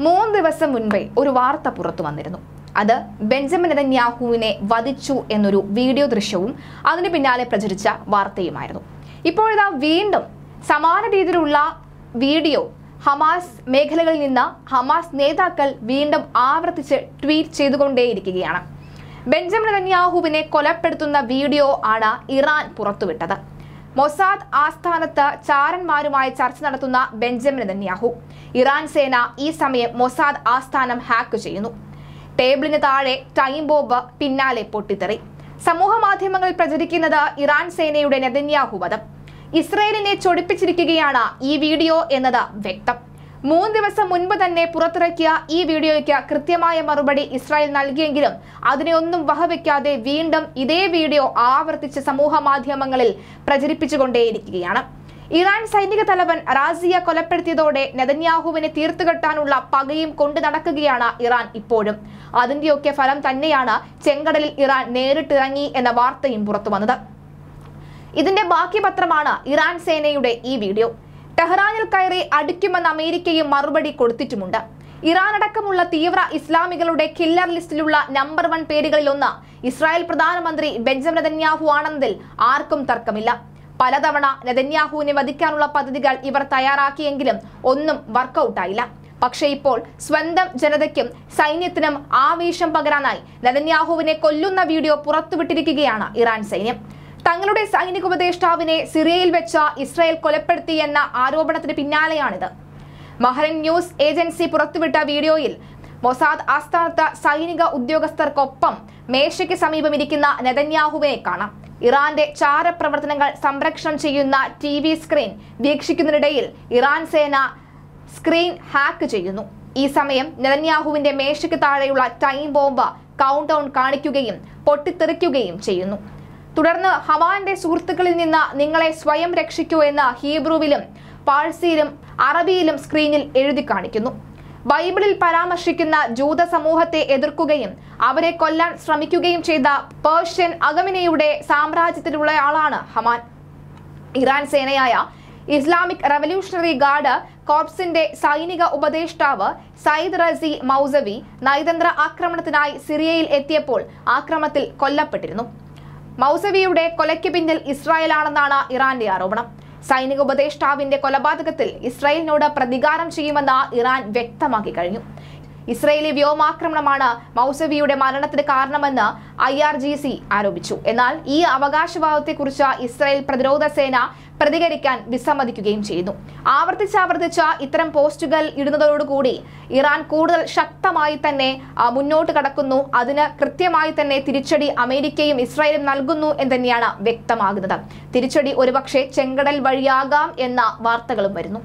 3 ദിവസം മുൻപേ ഒരു വാർത്ത പുറത്തു വന്നിരുന്നു. അത് ബെഞ്ചമിൻ നെതന്യാഹുവിനെ വധിച്ചു എന്നൊരു വീഡിയോ ദൃശ്യവും അതിന് പിന്നാലെ പ്രചരിച്ച വാർത്തയുമായിരുന്നു. ഇപ്പോഴിതാ വീണ്ടും സമാന രീതിയിലുള്ള വീഡിയോ ഹമാസ് മേഖലകളിൽ നിന്ന് ഹമാസ് നേതാക്കൾ വീണ്ടും ആവർത്തിച്ച് ട്വീറ്റ് ചെയ്തുകൊണ്ടേയിരിക്കുകയാണ്. ബെഞ്ചമിൻ നെതന്യാഹുവിനെ കൊലപ്പെടുത്തുന്ന വീഡിയോ ആണ് ഇറാൻ പുറത്തുവിട്ടത്. മൊസാദ് ആസ്ഥാനത്ത് ചാരന്മാരുമായി ചർച്ച നടത്തുന്ന ബെഞ്ചമിൻ നെതന്യാഹു, ഇറാൻ സേന ഈ സമയം മൊസാദ് ആസ്ഥാനം ഹാക്ക് ചെയ്യുന്നു. ടേബിളിന് താഴെ ടൈം ബോംബ്, പിന്നാലെ പൊട്ടിത്തെറി. സമൂഹ മാധ്യമങ്ങളിൽ പ്രചരിക്കുന്നത് ഇറാൻ സേനയുടെ നെതന്യാഹു വധം. ഇസ്രയേലിനെ ചൊടിപ്പിച്ചിരിക്കുകയാണ് ഈ വീഡിയോ എന്നത് വ്യക്തം. 3 ദിവസം മുൻപ് തന്നെ പുറത്തിറക്കിയ ഈ വീഡിയോയ്ക്ക് കൃത്യമായ മറുപടി ഇസ്രായേൽ നൽകിയെങ്കിലും അതിനെ ഒന്നും വകവെക്കാതെ വീണ്ടും ഇതേ വീഡിയോ ആവർത്തിച്ച് സമൂഹ മാധ്യമങ്ങളിൽ പ്രചരിപ്പിച്ചുകൊണ്ടേയിരിക്കുകയാണ്. ഇറാൻ സൈനിക തലവൻ റാസിയെ കൊലപ്പെടുത്തിയതോടെ നെതന്യാഹുവിനെ തീർത്തുകെട്ടാനുള്ള പകയും കൊണ്ടു നടക്കുകയാണ് ഇറാൻ ഇപ്പോഴും. അതിന്റെയൊക്കെ ഫലം തന്നെയാണ് ചെങ്കടലിൽ ഇറാൻ നേരിട്ടിറങ്ങി എന്ന വാർത്തയും പുറത്തു വന്നത്. ഇതിന്റെ ബാക്കി പത്രമാണ് ഇറാൻ സേനയുടെ ഈ വീഡിയോ. ടെഹ്റാനിൽ കയറി അടിക്കുമെന്ന് അമേരിക്കയും മറുപടി കൊടുത്തിട്ടുമുണ്ട്. ഇറാൻ അടക്കമുള്ള തീവ്ര ഇസ്ലാമികളുടെ കില്ലർ ലിസ്റ്റിലുള്ള നമ്പർ 1 പേരുകളിൽ ഒന്ന് ഇസ്രായേൽ പ്രധാനമന്ത്രി ബെഞ്ചമിൻ നെതന്യാഹു ആണെന്നതിൽ ആർക്കും തർക്കമില്ല. പലതവണ നെതന്യാഹുവിനെ വധിക്കാനുള്ള പദ്ധതികൾ ഇവർ തയ്യാറാക്കിയെങ്കിലും ഒന്നും വർക്കൗട്ടായില്ല. പക്ഷേ ഇപ്പോൾ സ്വന്തം ജനതയ്ക്കും സൈന്യത്തിനും ആവേശം പകരാനായി നെതന്യാഹുവിനെ കൊല്ലുന്ന വീഡിയോ പുറത്തുവിട്ടിരിക്കുകയാണ് ഇറാൻ സൈന്യം. തങ്ങളുടെ സൈനിക ഉപദേഷ്ടാവിനെ സിറിയയിൽ വെച്ച ഇസ്രായേൽ കൊലപ്പെടുത്തി എന്ന ആരോപണത്തിന് പിന്നാലെയാണിത്. ബഹ്റൈൻ ന്യൂസ് ഏജൻസി പുറത്തുവിട്ട വീഡിയോയിൽ മൊസാദ് ആസ്ഥാനത്ത് സൈനിക ഉദ്യോഗസ്ഥർക്കൊപ്പം മേശയ്ക്ക് സമീപം ഇരിക്കുന്ന നെതന്യാഹുവിനെ കാണാം. ഇറാന്റെ ചാരപ്രവർത്തനങ്ങൾ സംപ്രേഷണം ചെയ്യുന്ന TV സ്ക്രീൻ വീക്ഷിക്കുന്നതിനിടയിൽ ഇറാൻ സേന സ്ക്രീൻ ഹാക്ക് ചെയ്യുന്നു. ഈ സമയം നെതന്യാഹുവിന്റെ മേശയ്ക്ക് താഴെയുള്ള ടൈം ബോംബ് കൗണ്ട് ഡൗൺ കാണിക്കുകയും പൊട്ടിത്തെറിക്കുകയും ചെയ്യുന്നു. തുടർന്ന് ഹമാന്റെ സുഹൃത്തുക്കളിൽ നിന്ന് നിങ്ങളെ സ്വയം രക്ഷിക്കൂ എന്ന് ഹീബ്രുവിലും പാഴ്സിയിലും അറബിയിലും സ്ക്രീനിൽ എഴുതി കാണിക്കുന്നു. ബൈബിളിൽ പരാമർശിക്കുന്ന ജൂത സമൂഹത്തെ എതിർക്കുകയും അവരെ കൊല്ലാൻ ശ്രമിക്കുകയും ചെയ്ത പേർഷ്യൻ അഗമിനയുടെ സാമ്രാജ്യത്തിലുള്ളയാളാണ് ഹമാൻ. ഇറാൻ സേനയായ ഇസ്ലാമിക് റവല്യൂഷണറി ഗാർഡ് കോർപ്സിന്റെ സൈനിക ഉപദേഷ്ടാവ് സയ്യിദ് റസി മൗസവി നയതന്ത്ര ആക്രമണത്തിനായി സിറിയയിൽ എത്തിയപ്പോൾ ആക്രമണത്തിൽ കൊല്ലപ്പെട്ടിരുന്നു. മൗസവിയുടെ കൊലയ്ക്ക് പിന്നിൽ ഇസ്രായേലാണെന്നാണ് ഇറാന്റെ ആരോപണം. സൈനിക ഉപദേഷ്ടാവിന്റെ കൊലപാതകത്തിൽ ഇസ്രായേലിനോട് പ്രതികാരം ചെയ്യുമെന്ന് ഇറാൻ വ്യക്തമാക്കി കഴിഞ്ഞു. ഇസ്രായേലി വ്യോമാക്രമണമാണ് മൗസവിയുടെ മരണത്തിന് കാരണമെന്ന് IRGC ആരോപിച്ചു. എന്നാൽ ഈ അവകാശവാദത്തെക്കുറിച്ച് ഇസ്രായേൽ പ്രതിരോധ സേന പ്രതികരിക്കാൻ വിസമ്മതിക്കുകയും ചെയ്യുന്നു. ആവർത്തിച്ച് ഇത്തരം പോസ്റ്റുകൾ ഇടുന്നതോടുകൂടി ഇറാൻ കൂടുതൽ ശക്തമായി തന്നെ മുന്നോട്ട് കടക്കുന്നു. അതിന് കൃത്യമായി തന്നെ തിരിച്ചടി അമേരിക്കയും ഇസ്രായേലും നൽകുന്നു എന്ന് തന്നെയാണ് വ്യക്തമാകുന്നത്. തിരിച്ചടി ഒരുപക്ഷെ ചെങ്കടൽ വഴിയാകാം എന്ന വാർത്തകളും വരുന്നു.